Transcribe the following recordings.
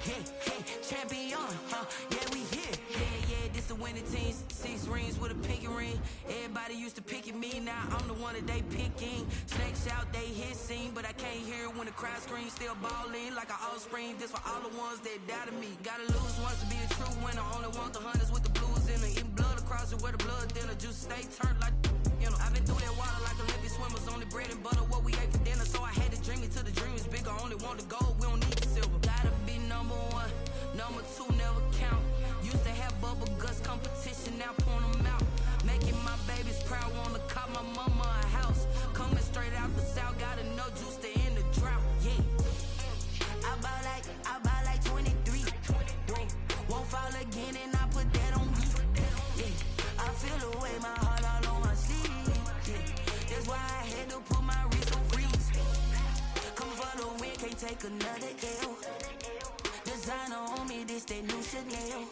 Hey, hey, champion, yeah, we here. Yeah, this the winning team. 6 rings with a pinky ring. Everybody used to pick at me, now I'm the one that they picking. Snakes out, they hissing, but I can't hear it when the crowd screams. Still balling like an offspring. This for all the ones that doubted me. Gotta lose once to be a true winner. Only want the hunters with the blues in it. Eating blood across it where the blood thinner. Juice stay turned like, you know. I've been through that water like Olympic swimmers. Only bread and butter, what we ate for dinner. So I had to dream it till the dream is bigger. Only want the gold, we don't need the silver. Gotta be number one, number two never count. Used to have bubble guts competition, now point them out. Making my babies proud, wanna cop my mama a house. Coming straight out the south, gotta know juice to end the drought. Yeah, I buy like 23. Whoa, won't fall again, and I put that on me. Yeah, I feel the way, my heart all on my sleeve. Yeah, that's why I had to put my wrist on freeze. Come for the win, can't take another L. Designer on me, this that new Chanel.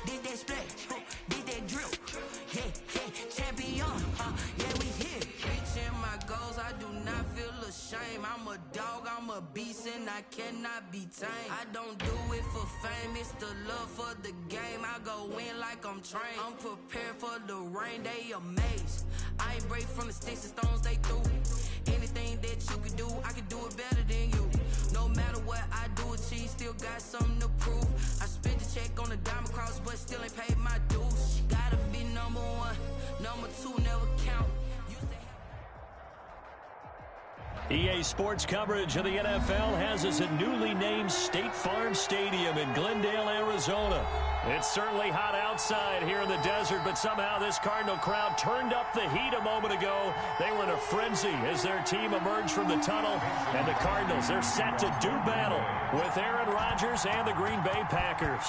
Did that splash, did that drip. Yeah, champion, yeah, we here. Reaching my goals, I do not feel ashamed. I'm a dog, I'm a beast, and I cannot be tamed. I don't do it for fame, it's the love for the game. I go in like I'm trained. I'm prepared for the rain, they amazed. I ain't break from the sticks and stones they threw. Anything that you could do, I could do it better than you. No matter what I do, achieve, still got something to prove. I spent the check on the diamond cross, but still ain't paid my dues. Gotta be number one, number two never count. EA Sports coverage of the NFL has us at newly named State Farm Stadium in Glendale, Arizona. It's certainly hot outside here in the desert, but somehow this Cardinal crowd turned up the heat a moment ago. They were in a frenzy as their team emerged from the tunnel, and the Cardinals, they're set to do battle with Aaron Rodgers and the Green Bay Packers.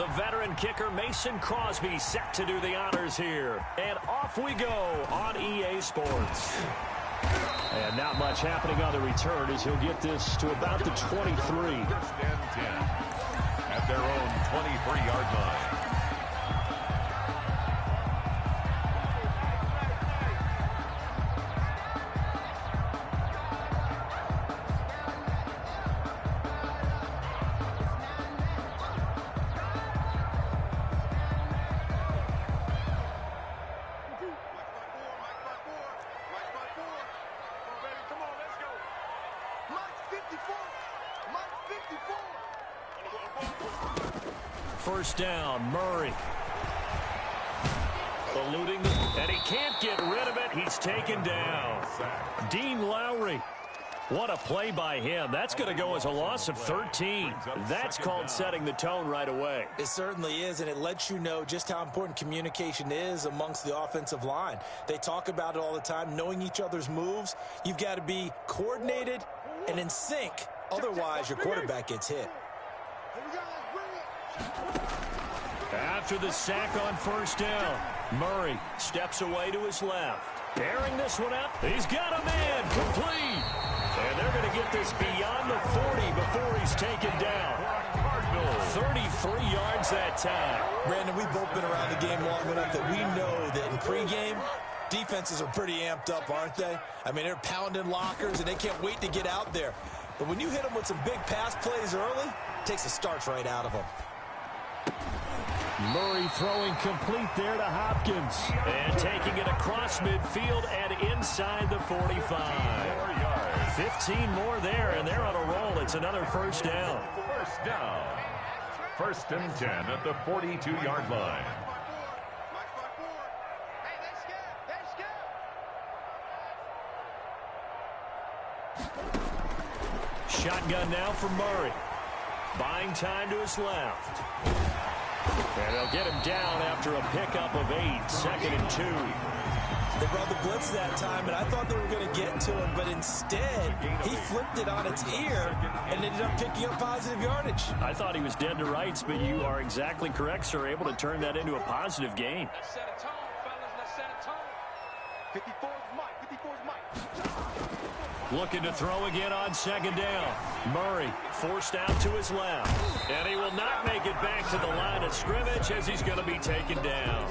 The veteran kicker Mason Crosby set to do the honors here. And off we go on EA Sports. And not much happening on the return as he'll get this to about the 23. First and 10 at their own 23-yard line. First down, Murray. Eluding them, and he can't get rid of it. He's taken down. Dean Lowry. What a play by him. That's going to go as a loss of 13. That's called setting the tone right away. It certainly is, and it lets you know just how important communication is amongst the offensive line. They talk about it all the time, knowing each other's moves. You've got to be coordinated and in sync. Otherwise, your quarterback gets hit. After the sack on first down, Murray steps away to his left. Airing this one up. He's got a man complete. And they're going to get this beyond the 40 before he's taken down. 33 yards that time. Brandon, we've both been around the game long enough that we know that in pregame, defenses are pretty amped up, aren't they? I mean, they're pounding lockers, and they can't wait to get out there. But when you hit them with some big pass plays early, it takes the starch right out of them. Murray throwing complete there to Hopkins. And taking it across midfield and inside the 45. 15 more there, and they're on a roll. It's another first down. First down. First and 10 at the 42-yard line. Shotgun now for Murray. Buying time to his left. And they'll get him down after a pickup of 8. 2nd and 2. They brought the blitz that time, and I thought they were going to get to him, but instead, he flipped it on its ear and ended up picking up positive yardage. I thought he was dead to rights, but you are exactly correct, sir. Able to turn that into a positive gain. Let's set a tone, fellas. Let's set a tone. 54's Mike. 54's Mike. Looking to throw again on second down. Murray forced out to his left. And he will not make it back to the line of scrimmage as he's going to be taken down.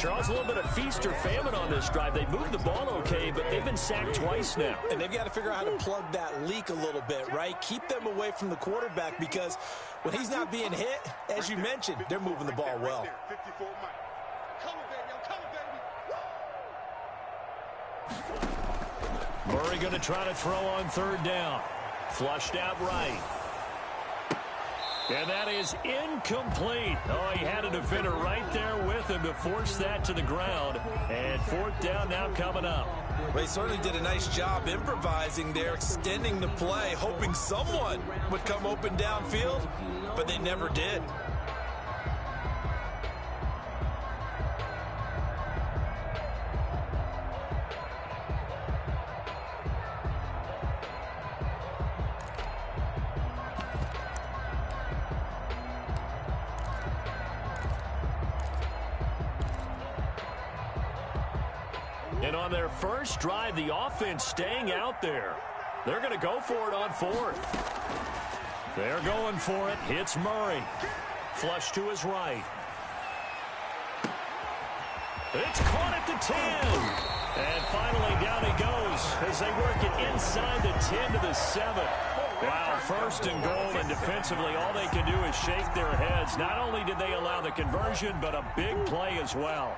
Charles, a little bit of feast or famine on this drive. They moved the ball okay, but they've been sacked twice now. And they've got to figure out how to plug that leak a little bit, right? Keep them away from the quarterback because when he's not being hit, as you mentioned, they're moving the ball well. Murray going to try to throw on third down. Flushed out right. And that is incomplete. Oh, he had a defender right there with him to force that to the ground. And fourth down now coming up. They certainly did a nice job improvising there, extending the play, hoping someone would come open downfield, but they never did. And on their first drive, the offense staying out there. They're going to go for it on fourth. They're going for it. Hits Murray. Flush to his right. It's caught at the 10. And finally down he goes as they work it inside the 10 to the 7. Wow, first and goal, and defensively all they can do is shake their heads. Not only did they allow the conversion, but a big play as well.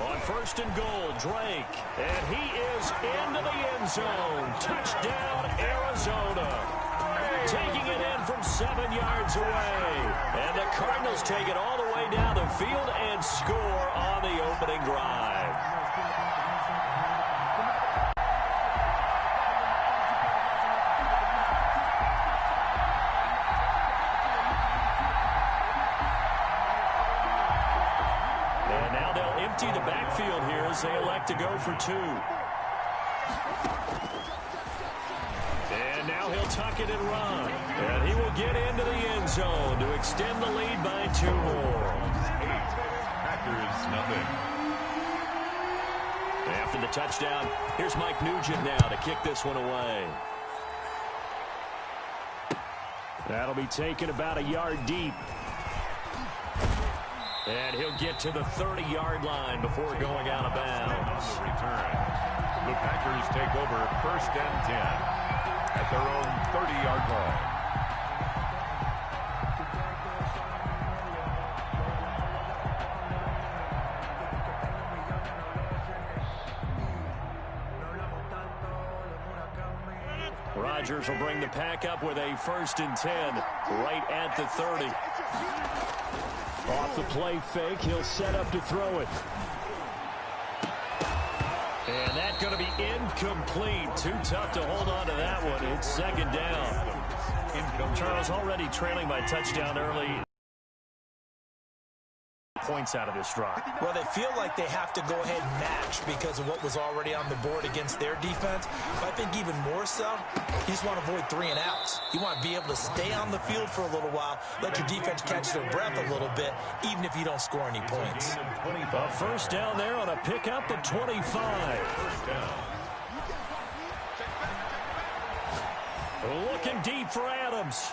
On first and goal, Drake. And he is into the end zone. Touchdown, Arizona. Taking it in from 7 yards away. And the Cardinals take it all the way down the field and score on the opening drive. Empty the backfield here as they elect to go for two. And now he'll tuck it and run. And he will get into the end zone to extend the lead by 2 more. Packers nothing. After the touchdown, here's Mike Nugent now to kick this one away. That'll be taken about a yard deep. And he'll get to the 30-yard line before going out of bounds. On the return, the Packers take over first and 10 at their own 30-yard line. Rodgers will bring the pack up with a first and 10 right at the 30. Off the play fake, he'll set up to throw it. And that's going to be incomplete. Too tough to hold on to that one. It's second down. Charles already trailing by touchdown early. Points out of this drive. Well, they feel like they have to go ahead and match because of what was already on the board against their defense. But I think even more so, you just want to avoid 3 and outs. You want to be able to stay on the field for a little while, let your defense catch their breath a little bit, even if you don't score any points. A first down there on a pickup at 25. First down. Looking deep for Adams.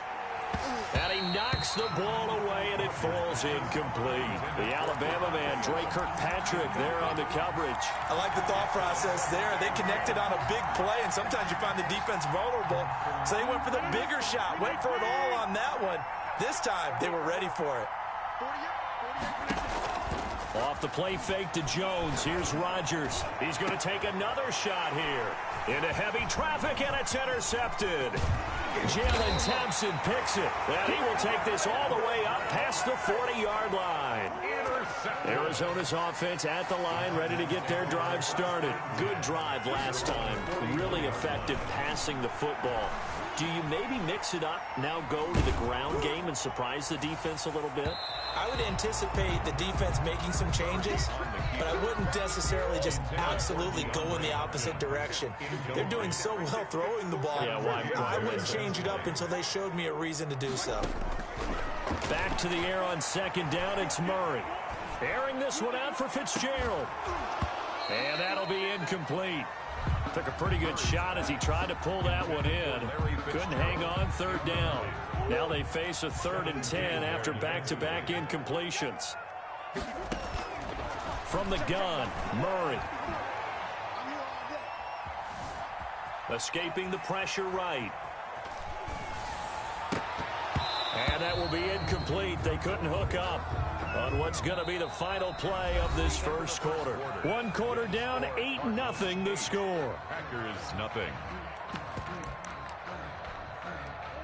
And he knocks the ball away, and it falls incomplete. The Alabama man, Drake Kirkpatrick, there on the coverage. I like the thought process there. They connected on a big play, and sometimes you find the defense vulnerable. So they went for the bigger shot, went for it all on that one. This time, they were ready for it. Off the play fake to Jones. Here's Rodgers. He's going to take another shot here. Into heavy traffic, and it's intercepted. Jalen Thompson picks it. And he will take this all the way up past the 40-yard line. Arizona's offense at the line, ready to get their drive started. Good drive last time. Really effective passing the football. Do you maybe mix it up, now go to the ground game and surprise the defense a little bit? I would anticipate the defense making some changes, but I wouldn't necessarily just absolutely go in the opposite direction. They're doing so well throwing the ball. Yeah, why I wouldn't change it up until they showed me a reason to do so. Back to the air on second down, it's Murray. Airing this one out for Fitzgerald. And that'll be incomplete. Took a pretty good shot as he tried to pull that one in. Couldn't hang on, third down. Now they face a 3rd and 10 after back-to-back incompletions. From the gun, Murray. Escaping the pressure right. And that will be incomplete. They couldn't hook up on what's going to be the final play of this first quarter. 1 quarter down, 8-0 the score. Packers nothing.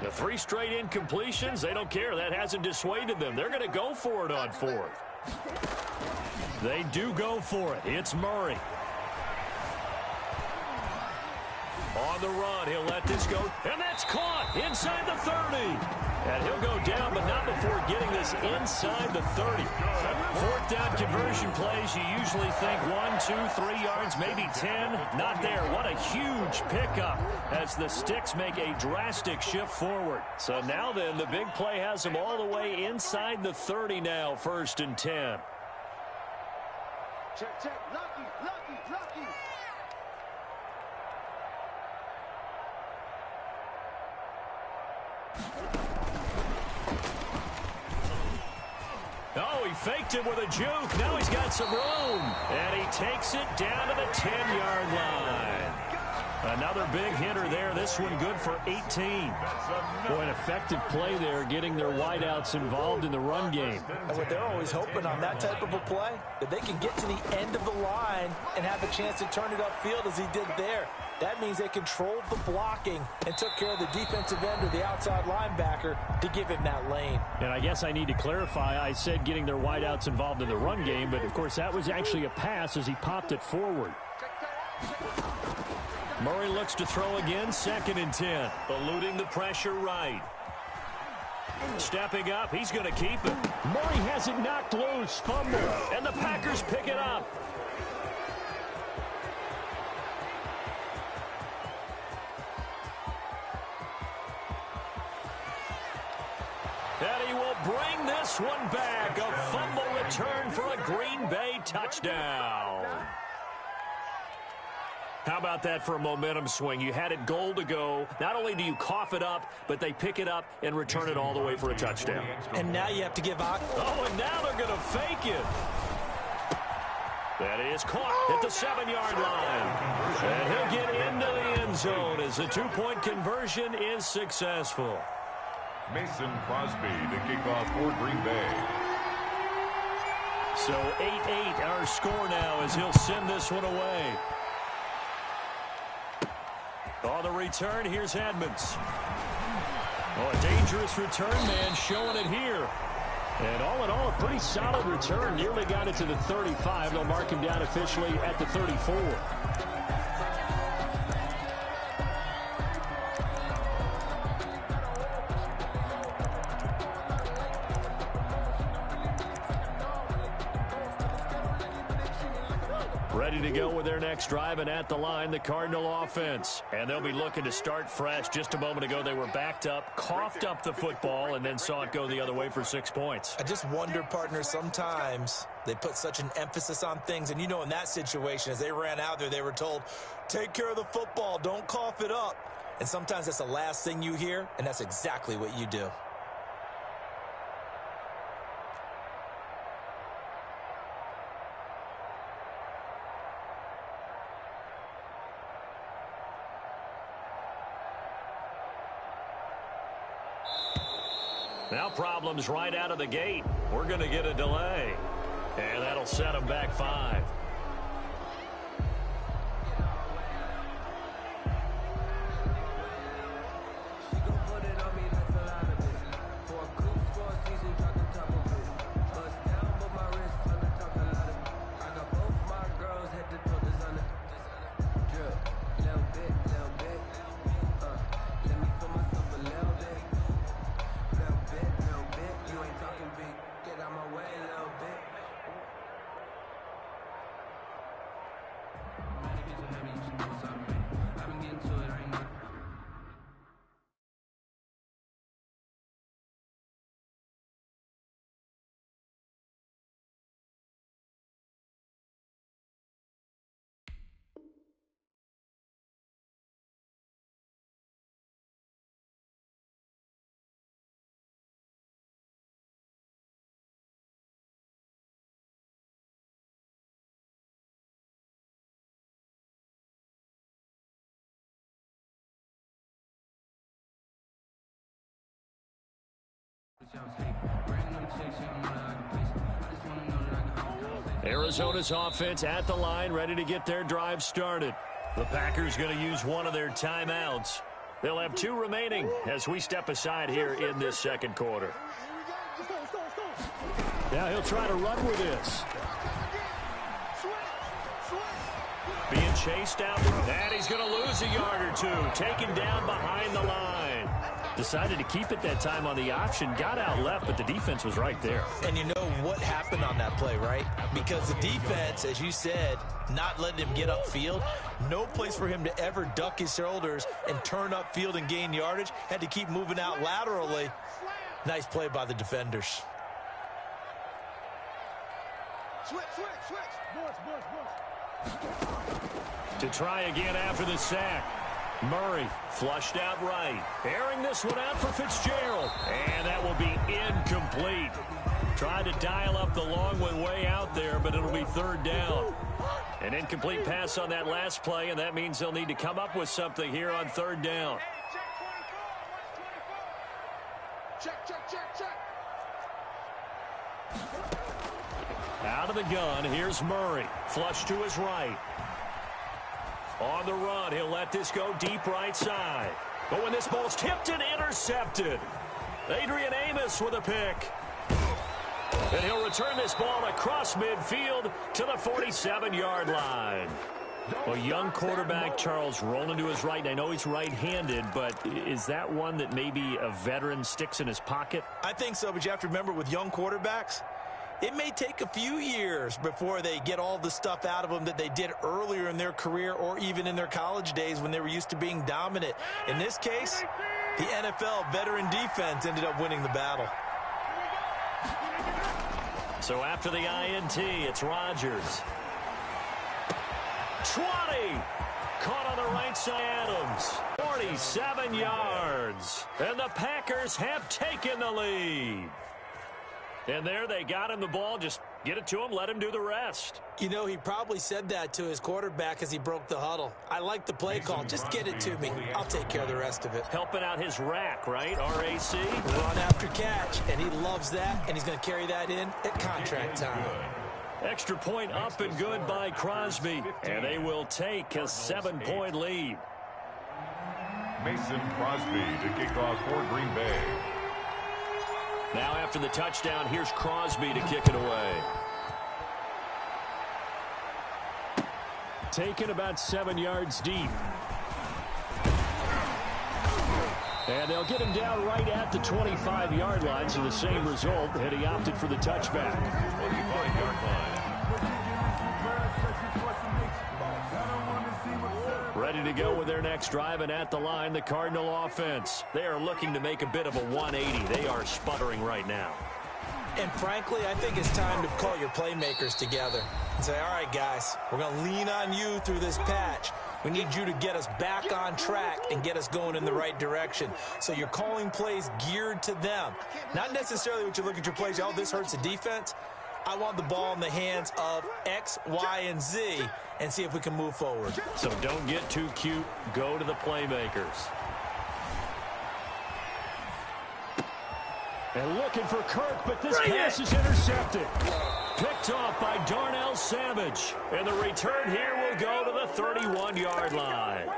The 3 straight incompletions, they don't care. That hasn't dissuaded them. They're going to go for it on 4th. They do go for it. It's Murray. On the run, he'll let this go, and that's caught inside the 30. And he'll go down, but not before getting this inside the 30. 4th down conversion plays, you usually think 1, 2, 3 yards, maybe 10. Not there. What a huge pickup as the Sticks make a drastic shift forward. So now then, the big play has them all the way inside the 30 now, 1st and 10. Check, check. Lucky, lucky, lucky. Oh, he faked it with a juke. Now he's got some room. And he takes it down to the 10-yard line. Another big hitter there. This one good for 18. Boy, an effective play there, getting their wideouts involved in the run game. And what they're always hoping on that type of a play, that they can get to the end of the line and have a chance to turn it upfield as he did there. That means they controlled the blocking and took care of the defensive end or the outside linebacker to give him that lane. And I guess I need to clarify, I said getting their wideouts involved in the run game, but of course that was actually a pass as he popped it forward. Murray looks to throw again, 2nd and 10. Eluding the pressure right. Stepping up, he's going to keep it. Murray has it knocked loose, fumble, and the Packers pick it up. And he will bring this one back. A fumble return for a Green Bay touchdown. How about that for a momentum swing? You had it goal to go. Not only do you cough it up, but they pick it up and return it all the way for a touchdown. And now you have to give out. Oh, and now they're going to fake it. That is caught at the 7-yard line. And he'll get into the end zone as the 2-point conversion is successful. Mason Crosby to kick off for Green Bay. So 8-8 our score now as he'll send this one away. On the return, here's Edmonds. Oh, a dangerous return man showing it here. And all in all, a pretty solid return. Nearly got it to the 35. They'll mark him down officially at the 34. Ready to go with their next drive, and at the line, the Cardinal offense. And they'll be looking to start fresh. Just a moment ago, they were backed up, coughed up the football, and then saw it go the other way for 6 points. I just wonder, partner, sometimes they put such an emphasis on things. And, you know, in that situation, as they ran out there, they were told, take care of the football, don't cough it up. And sometimes that's the last thing you hear, and that's exactly what you do. Now problems right out of the gate. We're going to get a delay. And that'll set them back 5. Arizona's offense at the line, ready to get their drive started. The Packers going to use one of their timeouts. They'll have 2 remaining as we step aside here in this second quarter. Now he'll try to run with this. Being chased out, and he's going to lose a yard or 2. Taken down behind the line. Decided to keep it that time on the option. Got out left, but the defense was right there. And you know what happened on that play, right? Because the defense, as you said, not letting him get upfield. No place for him to ever duck his shoulders and turn upfield and gain yardage. Had to keep moving out laterally. Nice play by the defenders. Switch. To try again after the sack. Murray flushed out right. Airing this one out for Fitzgerald. And that will be incomplete. Tried to dial up the long one way out there, but it'll be 3rd down. An incomplete pass on that last play, and that means they'll need to come up with something here on 3rd down. Check. Out of the gun, here's Murray. Flush to his right. On the run, he'll let this go deep right side. But when this ball's tipped and intercepted, Adrian Amos with a pick. And he'll return this ball across midfield to the 47-yard line. A young quarterback, Charles, rolling to his right. I know he's right-handed, but is that one that maybe a veteran sticks in his pocket? I think so, but you have to remember with young quarterbacks, it may take a few years before they get all the stuff out of them that they did earlier in their career or even in their college days when they were used to being dominant. In this case, the NFL veteran defense ended up winning the battle. So after the INT, it's Rodgers. 20. Caught on the right side, Adams. 47 yards. And the Packers have taken the lead. And there they got him the ball. Just get it to him, let him do the rest. You know, he probably said that to his quarterback as he broke the huddle. I like the play call. Just get it to me. I'll take care of the rest of it. Helping out his rack, right? RAC. Run after catch, and he loves that, and he's going to carry that in at contract time. Extra point up and good by Crosby. And they will take a 7-point lead. Mason Crosby to kick off for Green Bay. Now after the touchdown, here's Crosby to kick it away. Taken about 7 yards deep. And they'll get him down right at the 25-yard line, so the same result, and he opted for the touchback. 25-yard line. Ready to go with their next drive, and at the line, the Cardinal offense. They are looking to make a bit of a 180. They are sputtering right now. And frankly, I think it's time to call your playmakers together and say, all right, guys, we're going to lean on you through this patch. We need you to get us back on track and get us going in the right direction. So you're calling plays geared to them. Not necessarily what you look at your plays, oh, this hurts the defense. I want the ball in the hands of X, Y, and Z and see if we can move forward. So don't get too cute. Go to the playmakers. And looking for Kirk, but this pass is intercepted. Picked off by Darnell Savage. And the return here will go to the 31-yard line.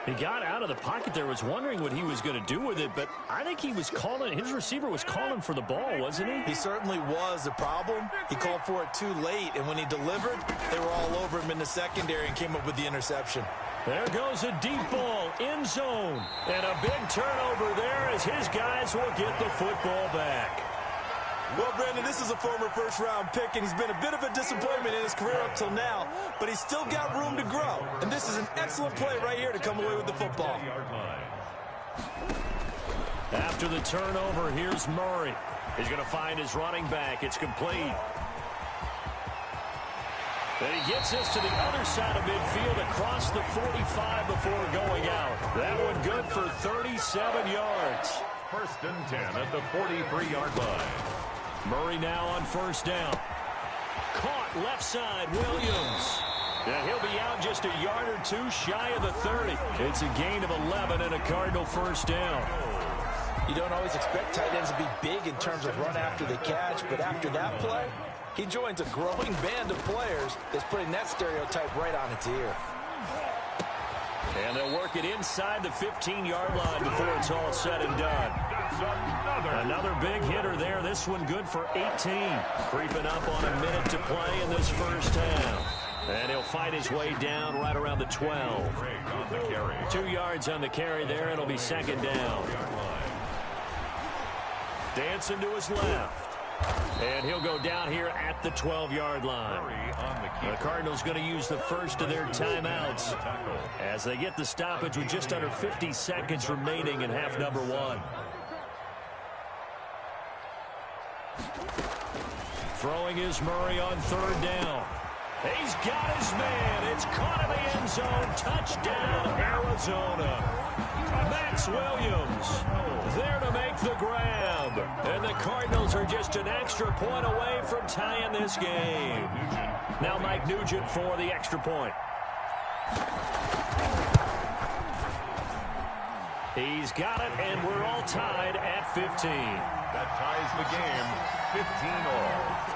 He got out of the pocket there, was wondering what he was going to do with it, but I think he was calling, his receiver was calling for the ball, wasn't he? He certainly was. The problem, he called for it too late, and when he delivered, they were all over him in the secondary and came up with the interception. There goes a deep ball, end zone, and a big turnover there as his guys will get the football back. Well, Brandon, this is a former first-round pick, and he's been a bit of a disappointment in his career up till now, but he's still got room to grow, and this is an excellent play right here to come away with the football. After the turnover, here's Murray. He's going to find his running back. It's complete. And he gets this to the other side of midfield across the 45 before going out. That one good for 37 yards. First and 10 at the 43-yard line. Murray now on first down. Caught left side, Williams. And he'll be out just a yard or two shy of the 30. It's a gain of 11 and a Cardinal first down. You don't always expect tight ends to be big in terms of run after the catch, but after that play, he joins a growing band of players that's putting that stereotype right on its ear. And they'll work it inside the 15-yard line before it's all said and done. Another big hitter there. This one good for 18. Creeping up on a minute to play in this first half. And he'll fight his way down right around the 12. 2 yards on the carry there. It'll be second down. Dancing to his left. And he'll go down here at the 12-yard line. The Cardinals going to use the first of their timeouts as they get the stoppage with just under 50 seconds remaining in half number 1. Throwing is Murray on third down. He's got his man. It's caught in the end zone. Touchdown, Arizona. Max Williams there to make the grab. And the Cardinals are just an extra point away from tying this game. Now Mike Nugent for the extra point. He's got it, and we're all tied at 15. That ties the game, 15-all.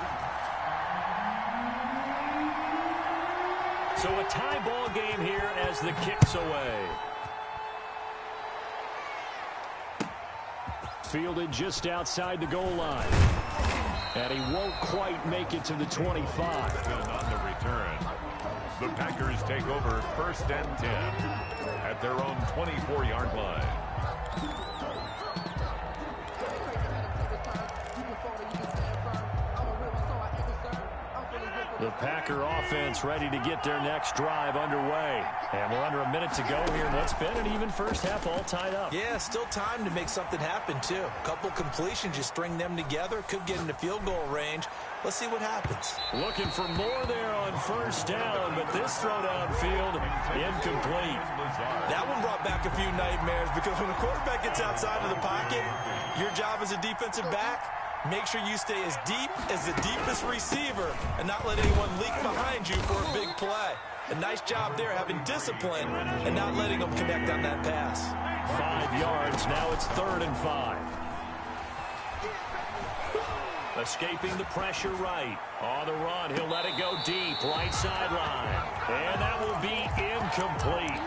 So a tie ball game here as the kick's away. Fielded just outside the goal line. And he won't quite make it to the 25. On the return, the Packers take over first and 10 at their own 24-yard line. The Packer offense ready to get their next drive underway. And we're under a minute to go here in what's been an even first half, all tied up. Yeah, still time to make something happen, too. A couple completions, you string them together, could get into field goal range. Let's see what happens. Looking for more there on first down, but this throw downfield, incomplete. That one brought back a few nightmares because when a quarterback gets outside of the pocket, your job as a defensive back, make sure you stay as deep as the deepest receiver and not let anyone leak behind you for a big play. A nice job there having discipline and not letting them connect on that pass. 5 yards. Now it's 3rd and 5. Escaping the pressure right. On the run, he'll let it go deep. Right sideline. And that will be incomplete.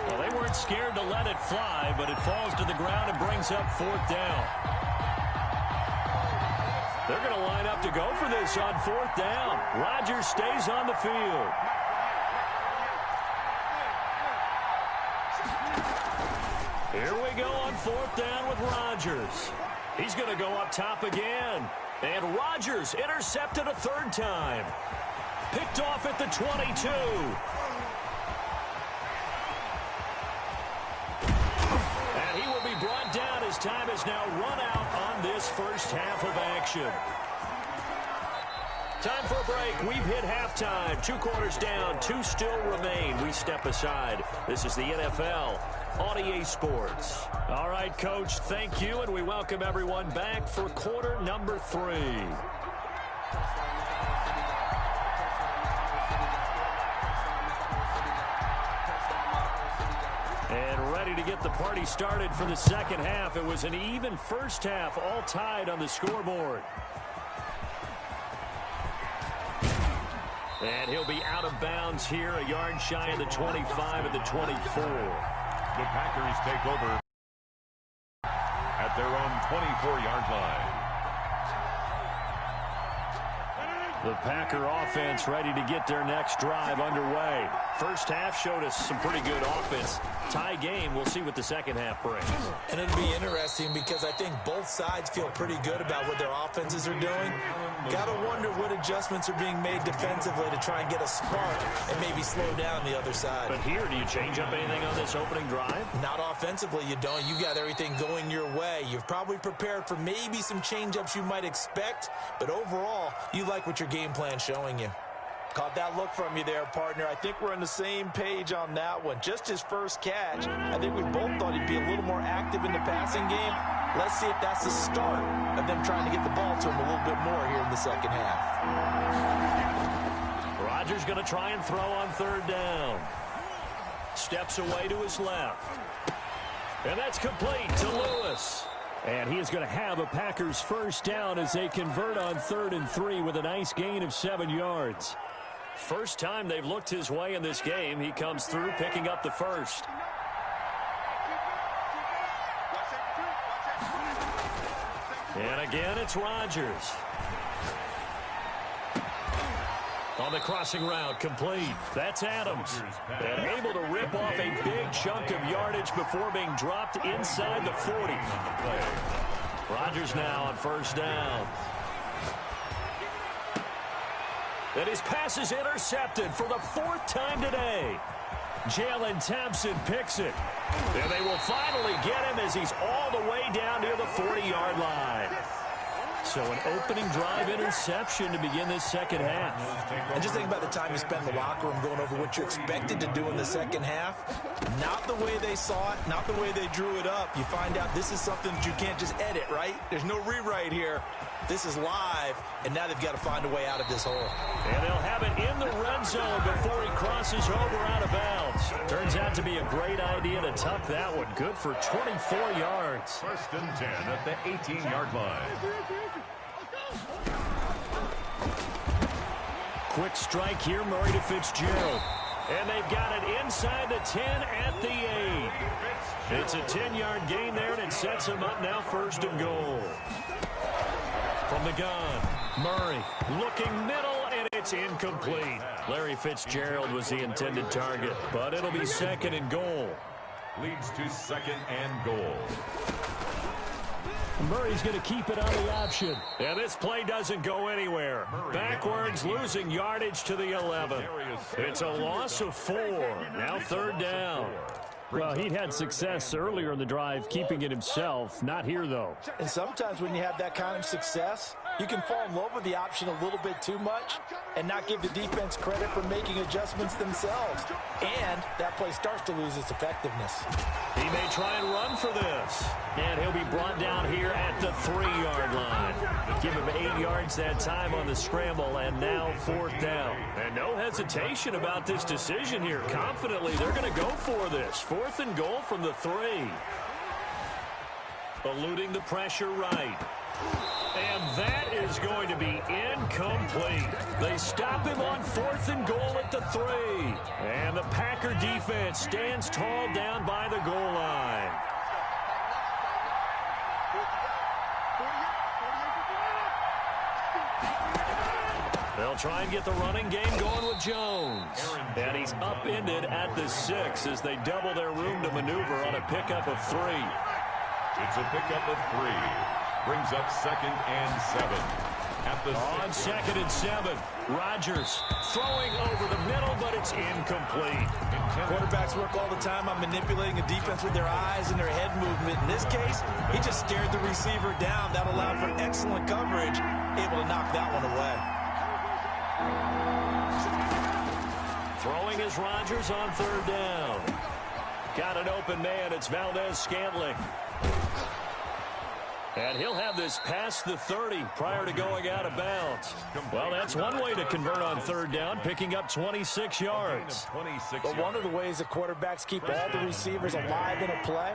Well, they weren't scared to let it fly, but it falls to the ground and brings up 4th down. They're going to line up to go for this on 4th down. Rodgers stays on the field. Here we go on 4th down with Rodgers. He's going to go up top again. And Rodgers intercepted a 3rd time. Picked off at the 22. And he will be brought down as time is now run out on this first half of action. Time for a break. We've hit halftime. 2 quarters down. 2 still remain. We step aside. This is the NFL on EA Sports. All right, Coach, thank you, and we welcome everyone back for quarter number 3. And ready to get the party started for the second half. It was an even first half, all tied on the scoreboard. And he'll be out of bounds here, a yard shy of the 25 at the 24. The Packers take over at their own 24-yard line. The Packer offense ready to get their next drive underway. First half showed us some pretty good offense. Tie game. We'll see what the second half brings. And it'll be interesting because I think both sides feel pretty good about what their offenses are doing. Got to wonder what adjustments are being made defensively to try and get a spark and maybe slow down the other side. But here, do you change up anything on this opening drive? Not offensively, you don't. You got everything going your way. You've probably prepared for maybe some change-ups you might expect, but overall, you like what your game plan's showing you. Caught that look from you there, partner. I think we're on the same page on that one. Just his first catch. I think we both thought he'd be a little more active in the passing game. Let's see if that's the start of them trying to get the ball to him a little bit more here in the second half. Rodgers going to try and throw on 3rd down. Steps away to his left. And that's complete to Lewis. And he is going to have a Packers first down as they convert on 3rd and 3 with a nice gain of 7 yards. First time they've looked his way in this game. He comes through picking up the first. And again, it's Rodgers. On the crossing route, complete. That's Adams. And able to rip off a big chunk of yardage before being dropped inside the 40. Rodgers now on first down. And his pass is intercepted for the 4th time today. Jalen Thompson picks it. And they will finally get him as he's all the way down near the 40-yard line. So an opening drive interception to begin this second half. And just think about the time you spent in the locker room going over what you expected to do in the second half. Not the way they saw it, not the way they drew it up. You find out this is something that you can't just edit, right? There's no rewrite here. This is live, and now they've got to find a way out of this hole. And they'll have it in the red zone before he crosses over out of bounds. Turns out to be a great idea to tuck that one. Good for 24 yards. 1st and 10 at the 18-yard line. Quick strike here, Murray to Fitzgerald. And they've got it inside the 10 at the 8. It's a 10-yard gain there, and it sets them up now 1st and goal. From the gun, Murray looking middle, and it's incomplete. Larry Fitzgerald was the intended target, but it'll be 2nd and goal. Leads to 2nd and goal. Murray's going to keep it on the option. And this play doesn't go anywhere. Backwards, losing yardage to the 11. It's a loss of 4. Now 3rd down. Well, he'd had success earlier in the drive keeping it himself. Not here, though. And sometimes when you have that kind of success, you can fall in love with the option a little bit too much and not give the defense credit for making adjustments themselves. And that play starts to lose its effectiveness. He may try and run for this. And he'll be brought down here at the 3-yard line. Give him 8 yards that time on the scramble, and now 4th down. And no hesitation about this decision here. Confidently, they're going to go for this. 4th and goal from the 3. Eluding the pressure right. And that is going to be incomplete. They stop him on 4th and goal at the 3. And the Packer defense stands tall down by the goal line. They'll try and get the running game going with Jones. And he's upended at the 6 as they double their room to maneuver on a pickup of 3. It's a pickup of 3. Brings up 2nd and 7. At the on 2nd and 7. Rodgers throwing over the middle, but it's incomplete. Quarterbacks work all the time on manipulating a defense with their eyes and their head movement. In this case, he just stared the receiver down. That allowed for excellent coverage, able to knock that one away. Throwing is Rodgers on 3rd down. Got an open man. It's Valdez-Scantling. And he'll have this past the 30 prior to going out of bounds. Well, that's one way to convert on 3rd down, picking up 26 yards. But one of the ways the quarterbacks keep all the receivers alive in a play,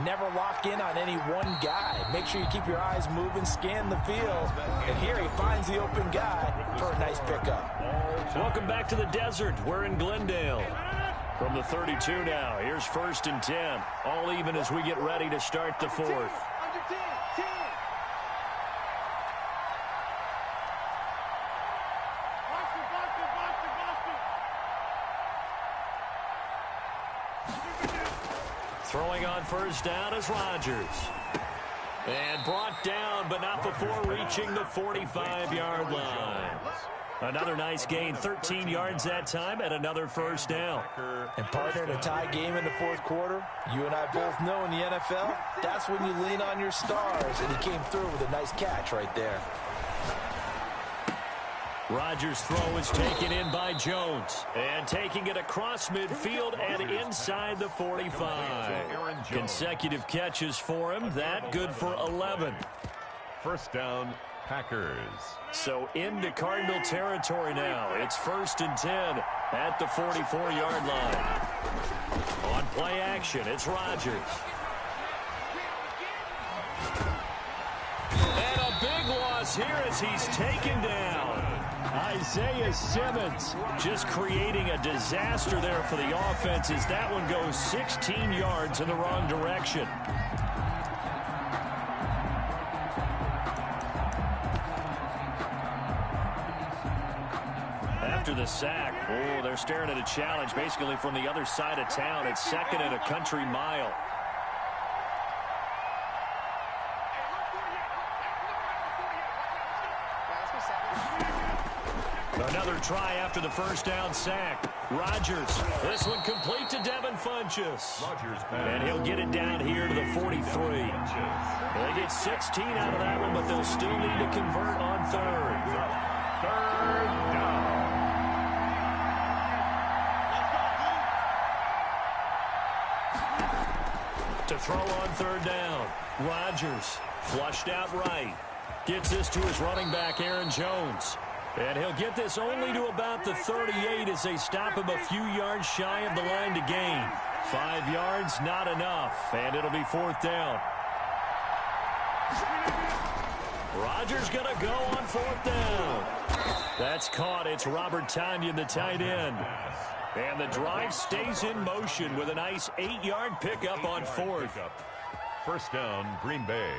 never lock in on any one guy. Make sure you keep your eyes moving, scan the field. And here he finds the open guy for a nice pickup. Welcome back to the desert. We're in Glendale. From the 32 now, here's 1st and 10. All even as we get ready to start the 4th. Throwing on 1st down is Rodgers. And brought down, but not before reaching the 45-yard line. Another nice gain, 13 yards that time, and another 1st down. And partner, in a tie game in the 4th quarter, you and I both know in the NFL, that's when you lean on your stars, and he came through with a nice catch right there. Rodgers' throw is taken in by Jones. And taking it across midfield and inside the 45. Consecutive catches for him. That good for 11. 1st down, Packers. So into Cardinal territory now. It's 1st and 10 at the 44-yard line. On play action, it's Rodgers. goes here as he's taken down. Isaiah Simmons just creating a disaster there for the offense as that one goes 16 yards in the wrong direction. After the sack, oh, they're staring at a challenge basically from the other side of town. It's second and a country mile. Another try after the first down sack. Rodgers, this one complete to Devin Funchess. And he'll get it down here to the 43. They get 16 out of that one, but they'll still need to convert on third. Third down. To throw on third down. Rodgers flushed out right. Gets this to his running back, Aaron Jones. And he'll get this only to about the 38 as they stop him a few yards shy of the line to gain. 5 yards, not enough. And it'll be fourth down. Rodgers going to go on fourth down. That's caught. It's Robert Tonyan, the tight end. And the drive stays in motion with a nice 8-yard pickup on fourth. First down, Green Bay.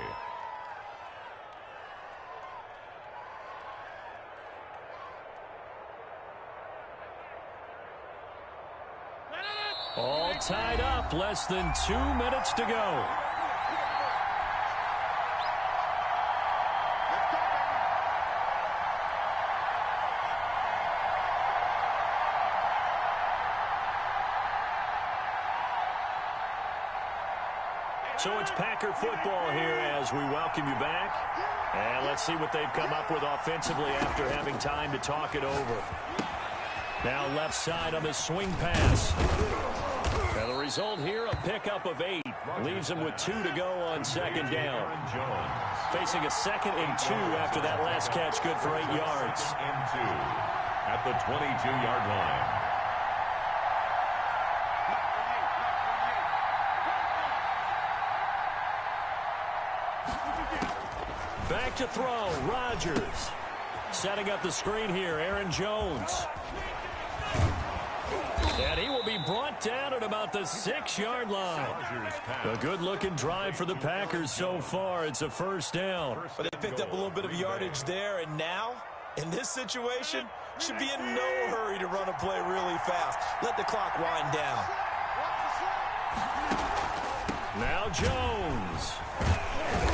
All tied up, less than 2 minutes to go. So it's Packer football here as we welcome you back. And let's see what they've come up with offensively after having time to talk it over. Now left side on the swing pass. And the result here, a pickup of 8. Leaves him with 2 to go on second down. Facing a 2nd and 2 after that last catch, good for 8 yards. And 2 at the 22-yard line. Back to throw, Rodgers. Setting up the screen here, Aaron Jones. And he will be brought down at about the 6-yard line. A good-looking drive for the Packers so far. It's a first down. But they picked up a little bit of yardage there, and now, in this situation, should be in no hurry to run a play really fast. Let the clock wind down. Now Jones.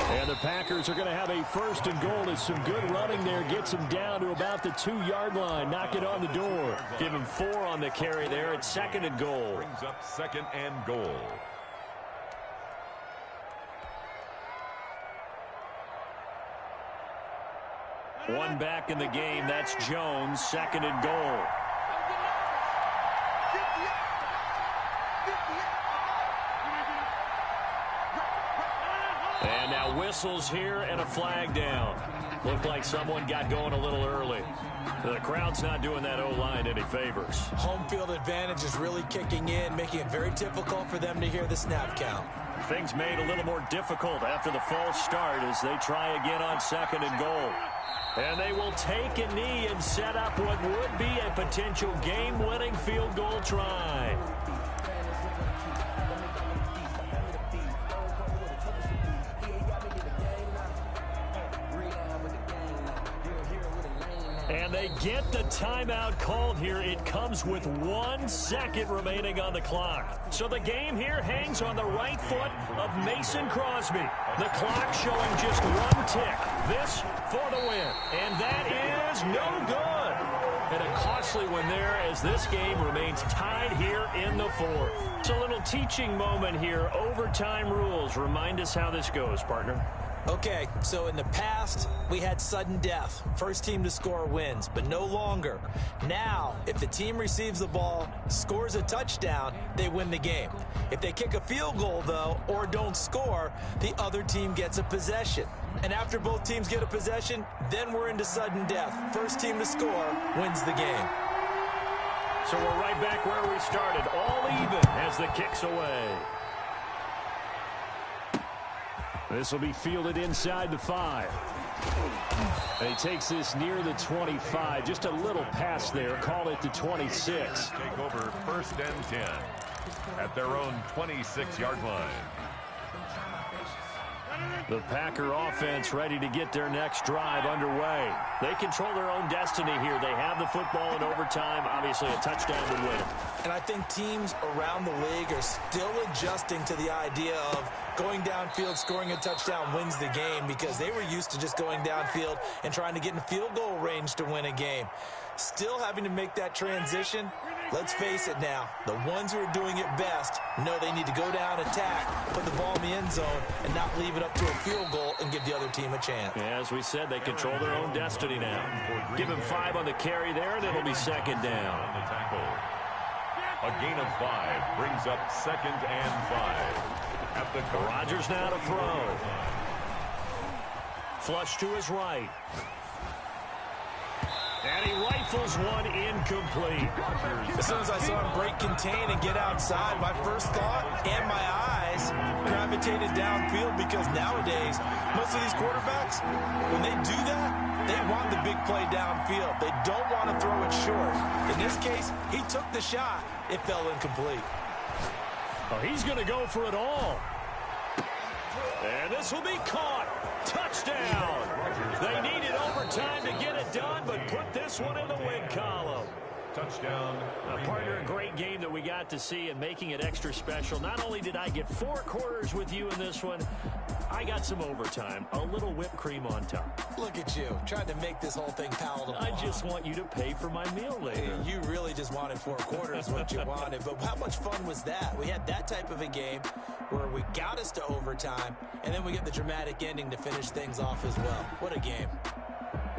And the Packers are going to have a first and goal as some good running there gets him down to about the 2-yard line. Knock it on the door. Give him 4 on the carry there. It's 2nd and goal. Brings up 2nd and goal. One back in the game. That's Jones. 2nd and goal. And now whistles here and a flag down. Looked like someone got going a little early. The crowd's not doing that O-line any favors. Home field advantage is really kicking in, making it very difficult for them to hear the snap count. Things made a little more difficult after the false start as they try again on 2nd and goal. And they will take a knee and set up what would be a potential game-winning field goal try. And they get the timeout called here. It comes with 1 second remaining on the clock. So the game here hangs on the right foot of Mason Crosby. The clock showing just 1 tick. This for the win. And that is no good. And a costly one there as this game remains tied here in the 4th. It's a little teaching moment here. Overtime rules. Remind us how this goes, partner. Okay, so in the past, we had sudden death. First team to score wins, but no longer. Now, if the team receives the ball, scores a touchdown, they win the game. If they kick a field goal, though, or don't score, the other team gets a possession. And after both teams get a possession, then we're into sudden death. First team to score wins the game. So we're right back where we started, all even as the kick's away. This will be fielded inside the 5. And he takes this near the 25. Just a little pass there. Call it the 26. Take over 1st and 10 at their own 26-yard line. The Packer offense ready to get their next drive underway. They control their own destiny here. They have the football in overtime. Obviously, a touchdown to win. And I think teams around the league are still adjusting to the idea of going downfield, scoring a touchdown wins the game, because they were used to just going downfield and trying to get in field goal range to win a game. Still having to make that transition. Let's face it now, the ones who are doing it best know they need to go down, attack, put the ball in the end zone, and not leave it up to a field goal and give the other team a chance. Yeah, as we said, they control their own destiny now. Give him 5 on the carry there, and it'll be 2nd down. On the tackle. A gain of 5 brings up 2nd and 5. At the Rodgers now to throw. Flush to his right. And he rifles one incomplete. As soon as I saw him break contain and get outside, my first thought and my eyes gravitated downfield, because nowadays, most of these quarterbacks, when they do that, they want the big play downfield. They don't want to throw it short. In this case, he took the shot. It fell incomplete. Oh, he's going to go for it all. And this will be caught. Touchdown. They needed overtime to get it done, but put this one in the win column. touchdown. Partner, a great game that we got to see, and making it extra special. Not only did I get 4 quarters with you in this one, I got some overtime, a little whipped cream on top. Look at you, trying to make this whole thing palatable. I just want you to pay for my meal later. You really just wanted 4 quarters, what you wanted. But how much fun was that? We had that type of a game where we got us to overtime, and then we get the dramatic ending to finish things off as well. What a game.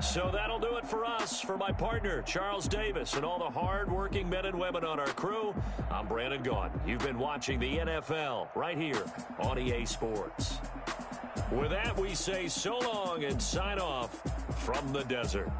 So that'll do it for us. For my partner, Charles Davis, and all the hard-working men and women on our crew, I'm Brandon Gaughan. You've been watching the NFL right here on EA Sports. With that, we say so long and sign off from the desert.